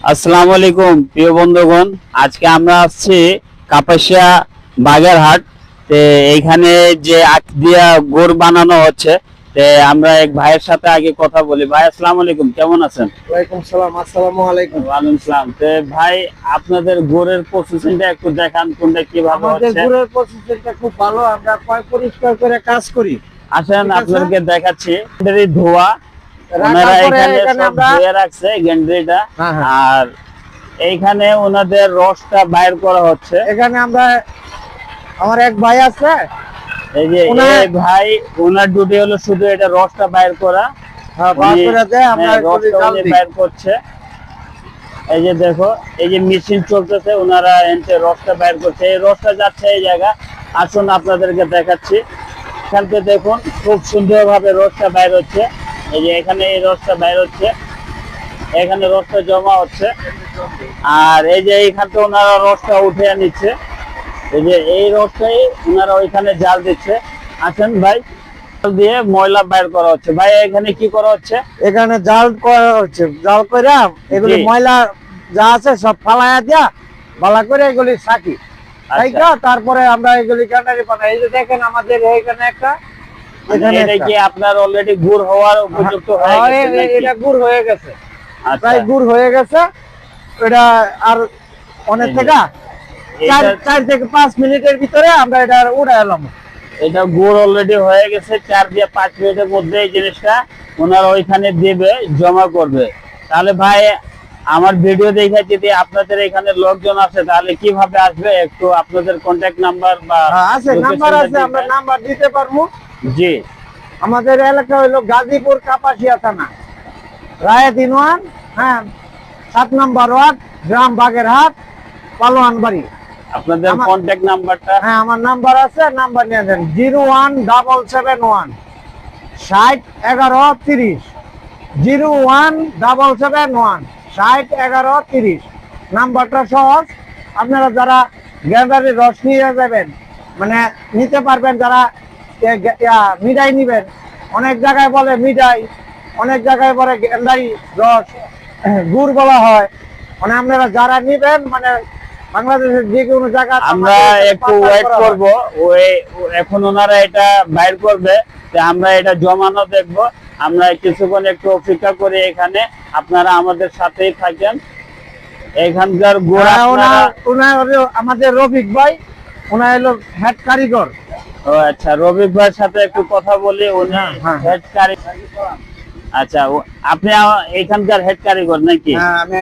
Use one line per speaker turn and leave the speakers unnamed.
আসসালামু আলাইকুম প্রিয় বন্ধুগণ, আজকে আমরা আসছি কাপাসিয়া বাগেরহাট। এইখানে যে আখ দিয়া গুড় বানানো হচ্ছে, আমরা এক ভাইয়ের সাথে আগে কথা বলি। ভাই আসসালামু আলাইকুম, কেমন আছেন?
ওয়ালাইকুম সালাম। আসসালামু আলাইকুম।
ওয়ালাইকুম সালাম। ভাই, আপনাদের গুড়ের প্রসেসিংটা একটু দেখান, কোনটা কিভাবে
আমাদের
হচ্ছে।
গুড়ের প্রসেসিংটা খুব ভালো, আমরা পরিষ্কার করে কাজ করি।
আসেন
ঠিক আছে?
আপনাদেরকে দেখাচ্ছি। ধোয়া ওনারা
রাখার পরে
এখানে
এখানে
সব
আমরা
ধুয়ে রাখছে গেন্ড্রিটা,
হ্যাঁ, হ্যাঁ।
আর এইখানে ওনাদের রসটা বাইর করা হচ্ছে।
এখানে আমরা আমার এক ভাই আছে,
এই যে এই ভাই, ওনার ডিউটি হলো শুধু এটা রসটা বাইর করা।
বার করে দেয়, আমরা
রসটা
জাল
উনি
দিই।
বাইর করছে। এই যে দেখো, এই যে মেশিন চলতেছে, ওনারা এনতে রসটা বাইর করছে। এই রসটা যাচ্ছে এই জায়গা। আসুন আপনাদেরকে দেখাচ্ছি। এখান থেকে দেখুন, খুব সুন্দরভাবে রসটা বাইর হচ্ছে। এই যে এখানে এই রসটা বাইর হচ্ছে, এখানে রসটা জমা হচ্ছে, আর এই যে এইখান থেকে ওনারা রসটা উঠে নিচ্ছে। এই যে এই রসটাই ওনারা ওইখানে জাল দিচ্ছে। আসেন ভাই, জাল দিয়ে ময়লা বাইর করা হচ্ছে। ভাই এখানে কি করা হচ্ছে?
এখানে জাল করা হচ্ছে, জাল করে এগুলি
জি।
ময়লা যা আছে সব ফালাইয়া দিয়া ভালো করে এগুলি সাকি,
আচ্ছা।
তারপরে আমরা এগুলি গ্যান্ডারি বানাই। এই যে দেখেন আমাদের এখানে একটা, এখানে
এটা
একটা।
কি আপনার অলরেডি গুড় হওয়ার উপযুক্ত হয়ে
হ্যাঁ,
গেছে নাকি?
এটা গুড় হয়ে গেছে,
আচ্ছা।
প্রায় গুড় হয়ে গেছে। এটা আর অনেক
এই যে,
থেকে
এটা-
4 থেকে 5 মিনিটের ভিতরে আমরা এটা উড়ে এলাম।
এটা গুড় অলরেডি হয়ে গেছে। 4 থেকে 5 মিনিটের মধ্যে এই জিনিসটা ওনারা ওইখানে দিবে, জমা করবে। তাহলে ভাই, আমার ভিডিও দেখে যদি আপনাদের এখানে লোকজন আসে, তাহলে কিভাবে আসবে? একটু আপনাদের কন্ট্যাক্ট নাম্বার বা
আছে, নাম্বার আছে, আমরা নাম্বার দিতে পারবো।
জি।
আমাদের এলাকা হলো গাজীপুর কাপাসিয়া থানা, রায়াদিন ওয়ান, হ্যাঁ, 7 নম্বর ওয়ার্ড, গ্রাম বাগেরহাট, পালোয়ান বাড়ি।
আপনাদের
আমার-
কন্ট্যাক্ট নাম্বারটা?
হ্যাঁ, আমার নাম্বার আছে, নাম্বার নিয়ে নেন 01771 60 11 30, 01771 60 11 30। নাম্বারটা সহজ, আপনারা যারা গ্যান্ডারির রস নিয়ে যাবেন, মানে নিতে পারবেন, যারা মিঠাই নিবেন। অনেক জায়গায় বলে মিঠাই, অনেক জায়গায় বলে গ্যান্ডারি রস, গুড় বলা হয়। মানে আপনারা যারা নিবেন, মানে বাংলাদেশের যে কোনো জায়গা
আমরা একটু ওয়েট করব। ওই এখন ওনারা এটা বাইর করবে, আমরা এটা জমানো দেখব। আমরা কিছুক্ষণ একটু অপেক্ষা করে এখানে, আপনারা আমাদের সাথেই থাকেন। এখানকার গোড়া
আমাদের রফিক ভাই, ওনার হলো হেড কারিগর।
ও আচ্ছা, রবিক ভাইয়ের সাথে একটু কথা বলি। উনি
হ্যাঁ।
হেড কারিগর। আচ্ছা, আপনি এখানকার হেড কারিগর নাকি?
হ্যাঁ, আমি